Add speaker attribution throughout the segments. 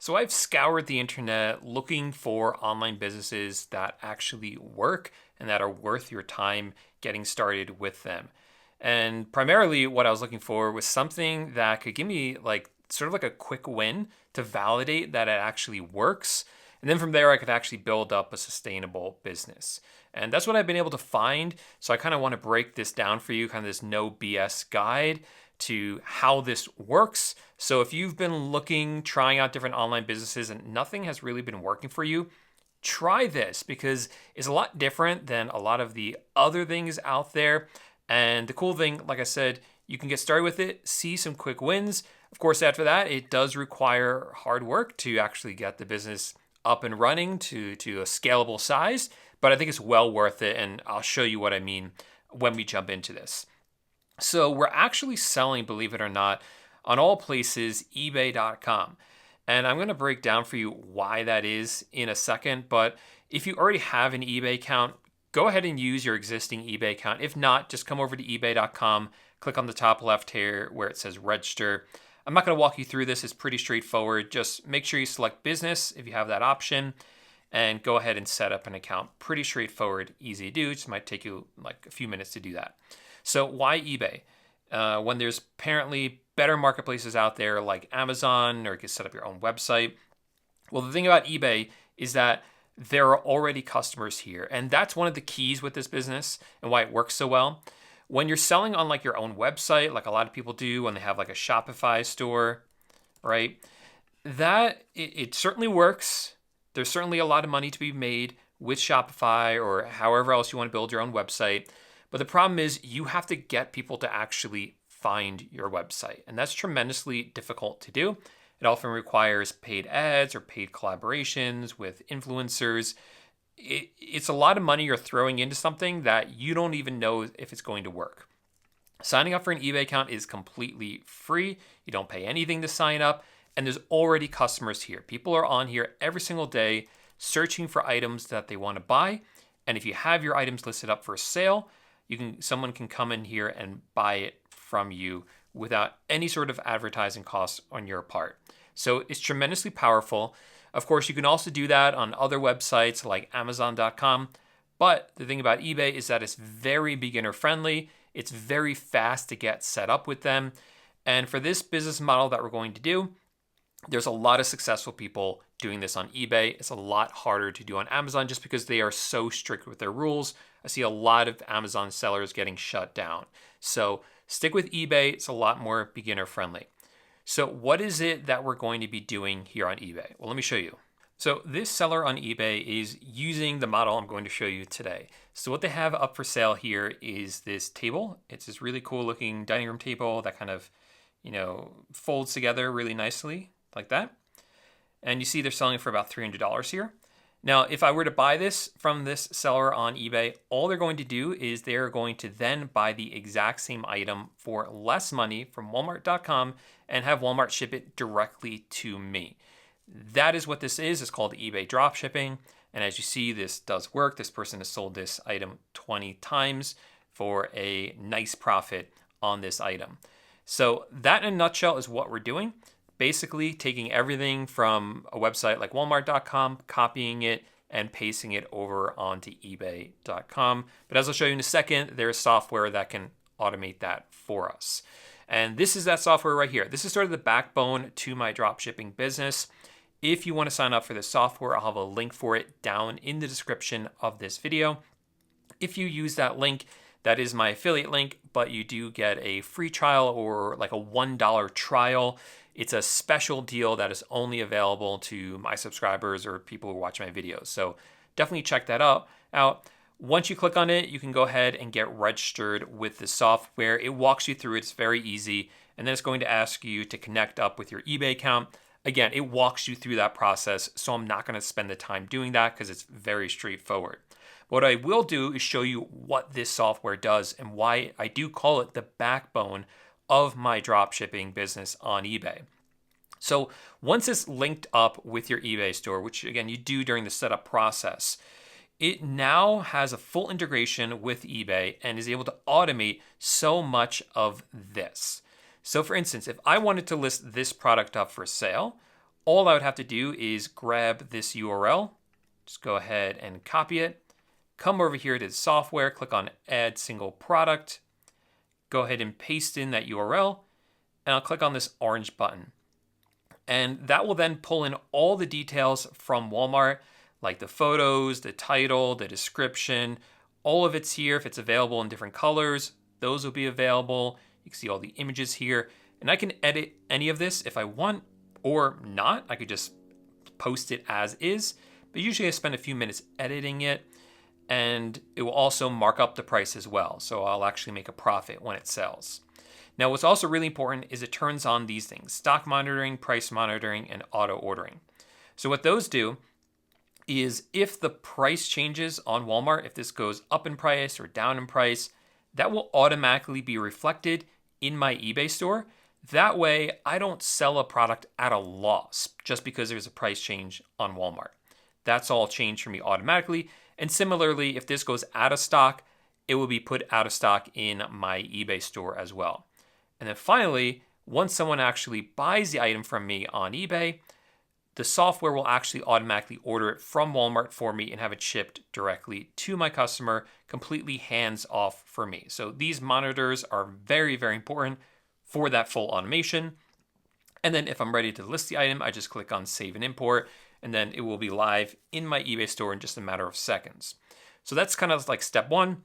Speaker 1: So I've scoured the internet looking for online businesses that actually work and that are worth your time getting started with them. And primarily what I was looking for was something that could give me like sort of like a quick win to validate that it actually works. And then from there, I could actually build up a sustainable business. And that's what I've been able to find. So I kind of want to break this down for you, kind of this no BS guide to how this works. So if you've been looking, trying out different online businesses and nothing has really been working for you, try this because it's a lot different than a lot of the other things out there. And the cool thing, like I said, you can get started with it, see some quick wins. Of course, after that, it does require hard work to actually get the business up and running to a scalable size, but I think it's well worth it. And I'll show you what I mean when we jump into this. So we're actually selling, believe it or not, on all places, ebay.com. And I'm going to break down for you why that is in a second. But if you already have an eBay account, go ahead and use your existing eBay account. If not, just come over to ebay.com, click on the top left here where it says register. I'm not going to walk you through this. It's pretty straightforward. Just make sure you select business if you have that option and go ahead and set up an account. Pretty straightforward, easy to do. It just might take you like a few minutes to do that. So why eBay? When there's apparently better marketplaces out there like Amazon, or you can set up your own website. Well, the thing about eBay is that there are already customers here. And that's one of the keys with this business and why it works so well. When you're selling on like your own website, like a lot of people do when they have like a Shopify store, right? That it certainly works. There's certainly a lot of money to be made with Shopify or however else you want to build your own website. But the problem is you have to get people to actually find your website. And that's tremendously difficult to do. It often requires paid ads or paid collaborations with influencers. It's a lot of money you're throwing into something that you don't even know if it's going to work. Signing up for an eBay account is completely free. You don't pay anything to sign up. And there's already customers here. People are on here every single day searching for items that they want to buy. And if you have your items listed up for sale, someone can come in here and buy it from you without any sort of advertising costs on your part. So it's tremendously powerful. Of course, you can also do that on other websites like Amazon.com. But the thing about eBay is that it's very beginner friendly. It's very fast to get set up with them. And for this business model that we're going to do, there's a lot of successful people doing this on eBay. It's a lot harder to do on Amazon just because they are so strict with their rules. I see a lot of Amazon sellers getting shut down. So stick with eBay. It's a lot more beginner friendly. So what is it that we're going to be doing here on eBay? Well, let me show you. So this seller on eBay is using the model I'm going to show you today. So what they have up for sale here is this table. It's this really cool looking dining room table that kind of, folds together really nicely like that. And you see they're selling it for about $300 here. Now, if I were to buy this from this seller on eBay, all they're going to do is they're going to then buy the exact same item for less money from Walmart.com and have Walmart ship it directly to me. That is what this is. It's called eBay Dropshipping. And as you see, this does work. This person has sold this item 20 times for a nice profit on this item. So that in a nutshell is what we're doing. Basically taking everything from a website like Walmart.com, copying it, and pasting it over onto eBay.com. But as I'll show you in a second, there's software that can automate that for us. And this is that software right here. This is sort of the backbone to my dropshipping business. If you want to sign up for this software, I'll have a link for it down in the description of this video. If you use that link, that is my affiliate link, but you do get a free trial or like a $1 trial. It's a special deal that is only available to my subscribers or people who watch my videos. So definitely check that out. Once you click on it, you can go ahead and get registered with the software. It walks you through it. It's very easy. And then it's going to ask you to connect up with your eBay account. Again, it walks you through that process. So I'm not going to spend the time doing that because it's very straightforward. What I will do is show you what this software does and why I do call it the backbone of my dropshipping business on eBay. So once it's linked up with your eBay store, which again you do during the setup process, it now has a full integration with eBay and is able to automate so much of this. So for instance, if I wanted to list this product up for sale, All I would have to do is grab this URL, just go ahead and copy it, come over here to software, click on add single product, go ahead and paste in that URL, and I'll click on this orange button. And that will then pull in all the details from Walmart, like the photos, the title, the description, all of it's here. If it's available in different colors, those will be available. You can see all the images here, and I can edit any of this if I want or not. I could just post it as is, but usually I spend a few minutes editing it, and it will also mark up the price as well. So I'll actually make a profit when it sells. Now, what's also really important is it turns on these things: stock monitoring, price monitoring, and auto ordering. So what those do is if the price changes on Walmart, if this goes up in price or down in price, that will automatically be reflected in my eBay store. That way, I don't sell a product at a loss just because there's a price change on Walmart. That's all changed for me automatically. And similarly, if this goes out of stock, it will be put out of stock in my eBay store as well. And then finally, once someone actually buys the item from me on eBay, the software will actually automatically order it from Walmart for me and have it shipped directly to my customer, completely hands off for me. So these monitors are very, very important for that full automation. And then if I'm ready to list the item, I just click on save and import, and then it will be live in my eBay store in just a matter of seconds. So that's kind of like step one,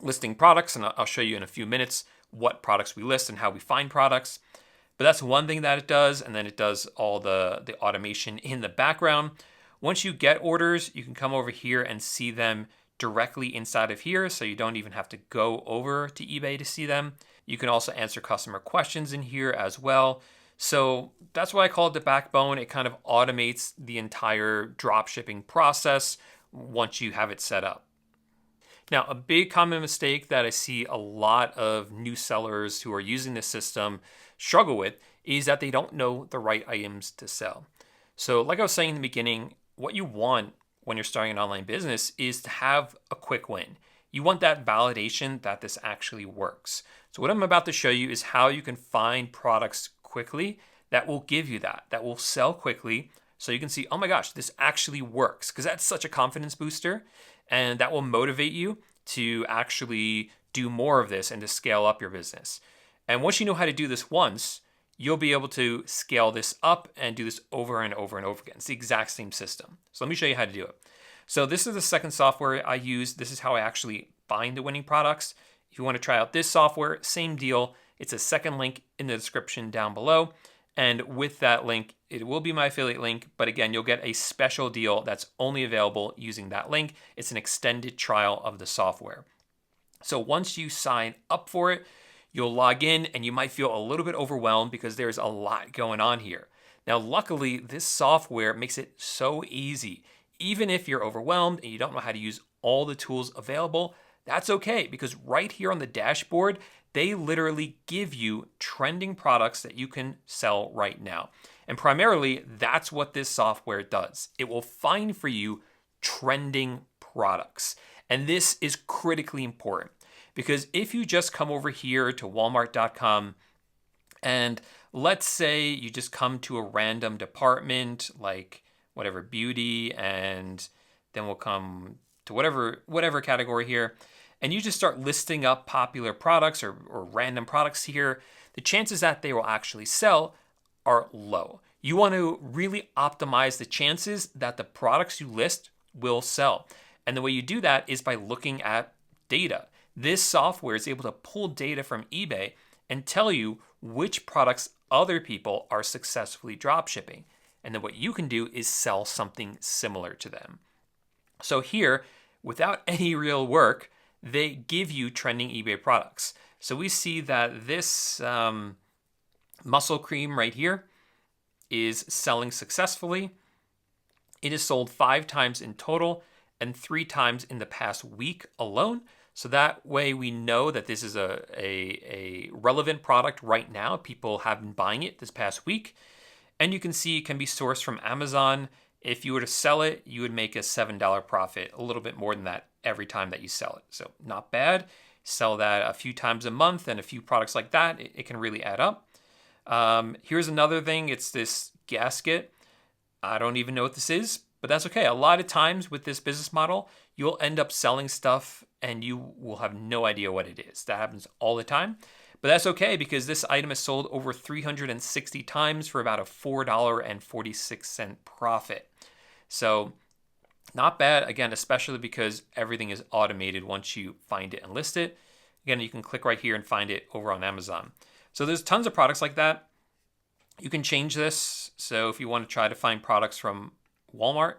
Speaker 1: listing products, and I'll show you in a few minutes what products we list and how we find products. But that's one thing that it does, and then it does all the automation in the background. Once you get orders, you can come over here and see them directly inside of here, so you don't even have to go over to eBay to see them. You can also answer customer questions in here as well. So that's why I call it the backbone. It kind of automates the entire drop shipping process once you have it set up. Now, a big common mistake that I see a lot of new sellers who are using this system struggle with is that they don't know the right items to sell. So like I was saying in the beginning, what you want when you're starting an online business is to have a quick win. You want that validation that this actually works. So what I'm about to show you is how you can find products quickly that will give you that will sell quickly, so you can see, oh my gosh, this actually works, because that's such a confidence booster, and that will motivate you to actually do more of this and to scale up your business. And once you know how to do this once, you'll be able to scale this up and do this over and over and over again. It's the exact same system. So let me show you how to do it. So this is the second software I use. This is how I actually find the winning products. If you want to try out this software, same deal. It's a second link in the description down below. And with that link, it will be my affiliate link. But again, you'll get a special deal that's only available using that link. It's an extended trial of the software. So once you sign up for it, you'll log in and you might feel a little bit overwhelmed because there's a lot going on here. Now, luckily, this software makes it so easy. Even if you're overwhelmed and you don't know how to use all the tools available, that's okay, because right here on the dashboard, they literally give you trending products that you can sell right now. And primarily, that's what this software does. It will find for you trending products. And this is critically important, because if you just come over here to walmart.com and let's say you just come to a random department like whatever, beauty, and then we'll come to whatever category here, and you just start listing up popular products or random products here, the chances that they will actually sell are low. You want to really optimize the chances that the products you list will sell. And the way you do that is by looking at data. This software is able to pull data from eBay and tell you which products other people are successfully dropshipping. And then what you can do is sell something similar to them. So here, without any real work, they give you trending eBay products. So we see that this muscle cream right here is selling successfully. It is sold 5 times in total and 3 times in the past week alone. So that way we know that this is a relevant product right now. People have been buying it this past week. And you can see it can be sourced from Amazon. If you were to sell it, you would make a $7 profit, a little bit more than that every time that you sell it. So not bad. Sell that a few times a month and a few products like that, it can really add up. Here's another thing. It's this gasket. I don't even know what this is, but that's okay. A lot of times with this business model, you'll end up selling stuff and you will have no idea what it is. That happens all the time. But that's okay because this item is sold over 360 times for about a $4.46 profit. So not bad, again, especially because everything is automated once you find it and list it. Again, you can click right here and find it over on Amazon. So there's tons of products like that. You can change this. So if you want to try to find products from Walmart,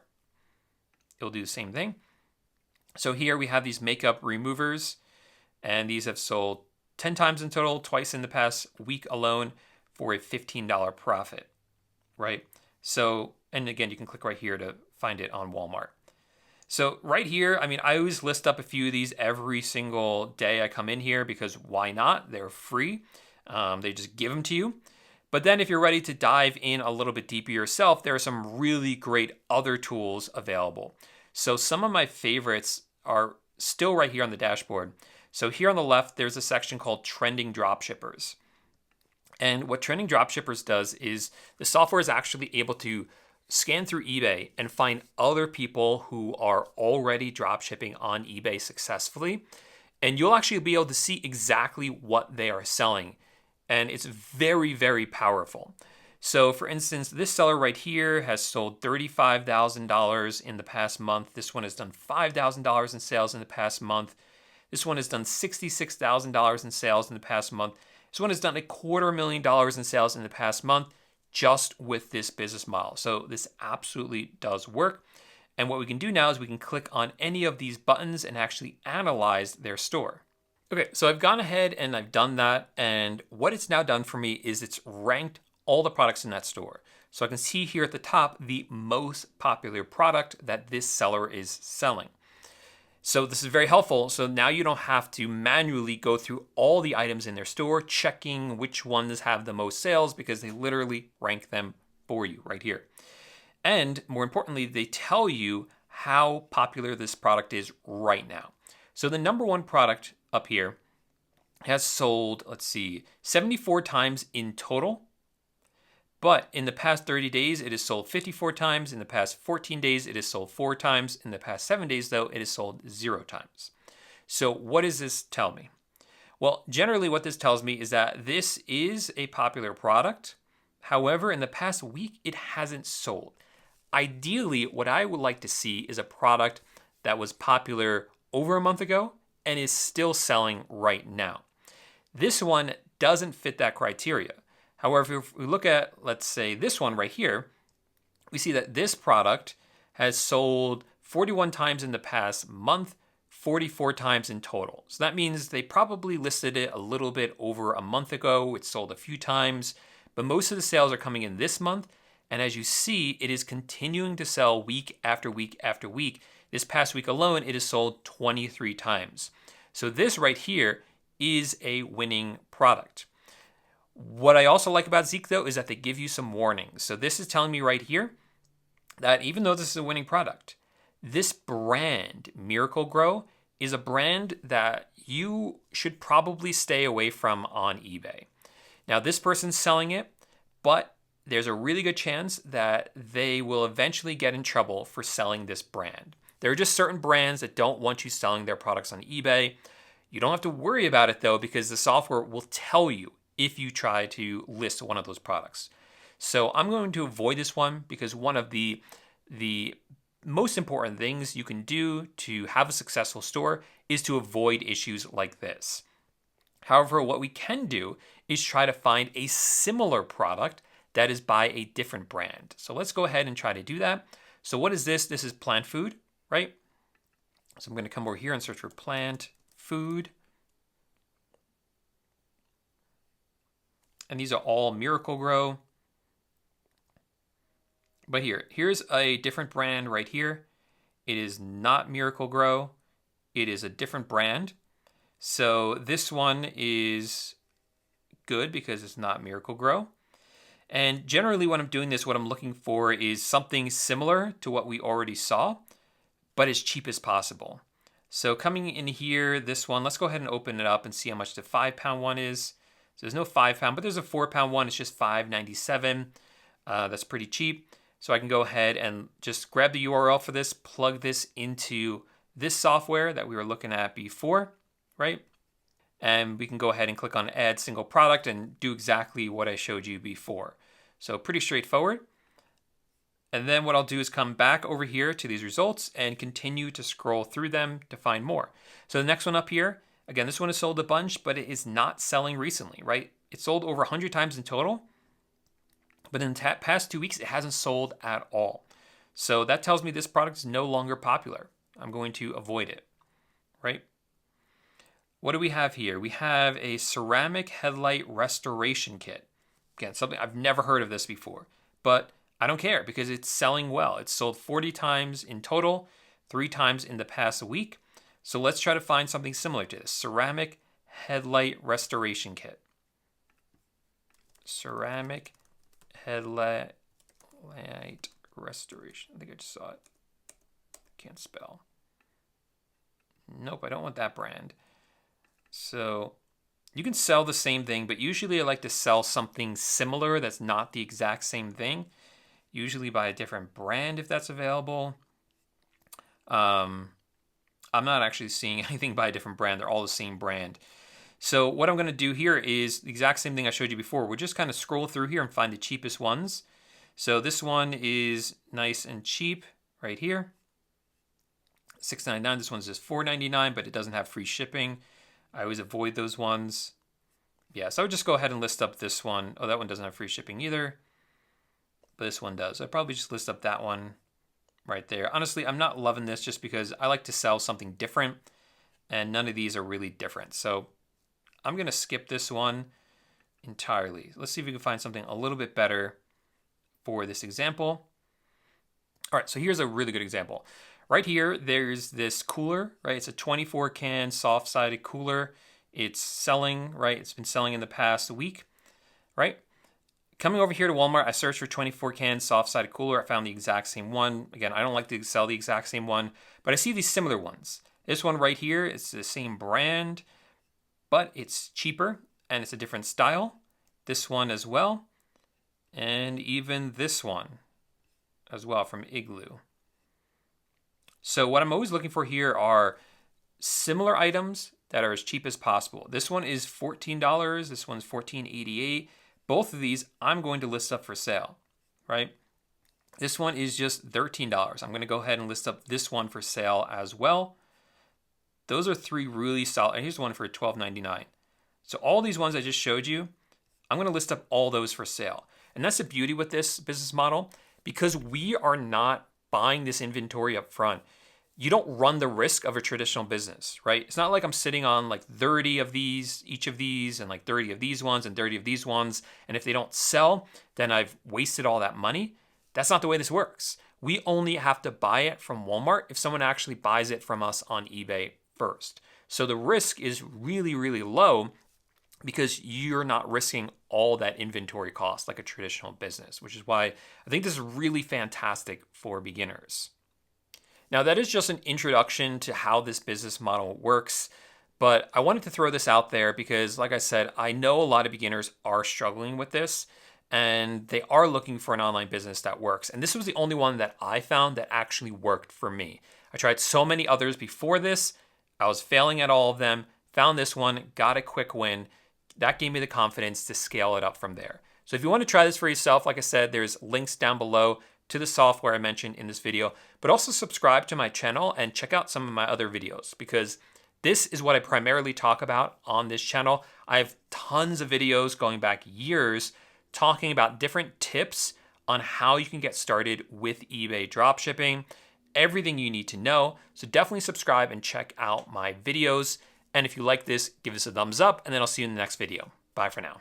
Speaker 1: it'll do the same thing. So here we have these makeup removers, and these have sold 10 times in total, twice in the past week alone, for a $15 profit, right? So, and again, you can click right here to find it on Walmart. So right here, I mean, I always list up a few of these every single day I come in here because why not? They're free. They just give them to you. But then if you're ready to dive in a little bit deeper yourself, there are some really great other tools available. So some of my favorites are still right here on the dashboard. So here on the left, there's a section called Trending Dropshippers. And what Trending Dropshippers does is the software is actually able to scan through eBay and find other people who are already dropshipping on eBay successfully. And you'll actually be able to see exactly what they are selling. And it's very, very powerful. So for instance, this seller right here has sold $35,000 in the past month. This one has done $5,000 in sales in the past month. This one has done $66,000 in sales in the past month. This one has done $250,000 in sales in the past month just with this business model. So this absolutely does work. And what we can do now is we can click on any of these buttons and actually analyze their store. Okay, so I've gone ahead and I've done that. And what it's now done for me is it's ranked all the products in that store. So I can see here at the top the most popular product that this seller is selling. So this is very helpful. So now you don't have to manually go through all the items in their store, checking which ones have the most sales because they literally rank them for you right here. And more importantly, they tell you how popular this product is right now. So the number one product up here has sold, 74 times in total. But in the past 30 days, it has sold 54 times. In the past 14 days, it has sold 4 times. In the past 7 days, though, it has sold 0 times. So what does this tell me? Well, generally what this tells me is that this is a popular product. However, in the past week, it hasn't sold. Ideally, what I would like to see is a product that was popular over a month ago and is still selling right now. This one doesn't fit that criteria. However, if we look at, let's say, this one right here, we see that this product has sold 41 times in the past month, 44 times in total. So that means they probably listed it a little bit over a month ago. It sold a few times, but most of the sales are coming in this month. And as you see, it is continuing to sell week after week after week. This past week alone, it has sold 23 times. So this right here is a winning product. What I also like about Zeek, though, is that they give you some warnings. So this is telling me right here that even though this is a winning product, this brand, Miracle Grow, is a brand that you should probably stay away from on eBay. Now, this person's selling it, but there's a really good chance that they will eventually get in trouble for selling this brand. There are just certain brands that don't want you selling their products on eBay. You don't have to worry about it, though, because the software will tell you if you try to list one of those products. So I'm going to avoid this one because one of the most important things you can do to have a successful store is to avoid issues like this. However, what we can do is try to find a similar product that is by a different brand. So let's go ahead and try to do that. So what is this? This is plant food, right? So I'm going to come over here and search for plant food. And these are all Miracle Grow. But here's a different brand right here. It is not Miracle Grow. It is a different brand. So this one is good because it's not Miracle Grow. And generally when I'm doing this, what I'm looking for is something similar to what we already saw, but as cheap as possible. So coming in here, this one, let's go ahead and open it up and see how much the 5-pound one is. So there's no 5-pound, but there's a 4-pound one. It's just $5.97. That's pretty cheap. So I can go ahead and just grab the URL for this, plug this into this software that we were looking at before, right? And we can go ahead and click on add single product and do exactly what I showed you before. So pretty straightforward. And then what I'll do is come back over here to these results and continue to scroll through them to find more. So the next one up here, again, this one has sold a bunch, but it is not selling recently, right? It sold over 100 times in total, but in the past 2 weeks, it hasn't sold at all. So that tells me this product is no longer popular. I'm going to avoid it, right? What do we have here? We have a ceramic headlight restoration kit. Again, something I've never heard of this before, but I don't care because it's selling well. It's sold 40 times in total, 3 times in the past week. So let's try to find something similar to this. Ceramic headlight restoration kit. Ceramic headlight restoration. I think I just saw it. Can't spell. Nope, I don't want that brand. So you can sell the same thing, but usually I like to sell something similar that's not the exact same thing. Usually by a different brand if that's available. I'm not actually seeing anything by a different brand. They're all the same brand. So what I'm going to do here is the exact same thing I showed you before. We'll just kind of scroll through here and find the cheapest ones. So this one is nice and cheap right here. $6.99. This one's just $4.99, but it doesn't have free shipping. I always avoid those ones. Yeah, so I would just go ahead and list up this one. Oh, that one doesn't have free shipping either, but this one does. I'd probably just list up that one right there. Honestly, I'm not loving this just because I like to sell something different, and none of these are really different. So I'm going to skip this one entirely. Let's see if we can find something a little bit better for this example. All right, so here's a really good example. Right here, there's this cooler, right? It's a 24 can soft-sided cooler. It's selling, right? It's been selling in the past week, right? Coming over here to Walmart, I searched for 24 can soft-sided cooler. I found the exact same one. Again, I don't like to sell the exact same one, but I see these similar ones. This one right here, it's the same brand, but it's cheaper and it's a different style. This one as well, and even this one as well from Igloo. So what I'm always looking for here are similar items that are as cheap as possible. This one is $14. This one's $14.88. Both of these I'm going to list up for sale, right? This one is just $13. I'm going to go ahead and list up this one for sale as well. Those are 3 really solid. And here's one for $12.99. So all these ones I just showed you, I'm going to list up all those for sale. And that's the beauty with this business model, because we are not buying this inventory up front. You don't run the risk of a traditional business, right? It's not like I'm sitting on like 30 of these, each of these, and like 30 of these ones and 30 of these ones. And if they don't sell, then I've wasted all that money. That's not the way this works. We only have to buy it from Walmart if someone actually buys it from us on eBay first. So the risk is really, really low because you're not risking all that inventory cost like a traditional business, which is why I think this is really fantastic for beginners. Now, that is just an introduction to how this business model works, but I wanted to throw this out there because, like I said, I know a lot of beginners are struggling with this and they are looking for an online business that works. And this was the only one that I found that actually worked for me. I tried so many others before this. I was failing at all of them, found this one, got a quick win. That gave me the confidence to scale it up from there. So if you want to try this for yourself, like I said, there's links down below to the software I mentioned in this video, but also subscribe to my channel and check out some of my other videos because this is what I primarily talk about on this channel. I have tons of videos going back years talking about different tips on how you can get started with eBay dropshipping, everything you need to know. So definitely subscribe and check out my videos. And if you like this, give us a thumbs up, and then I'll see you in the next video. Bye for now.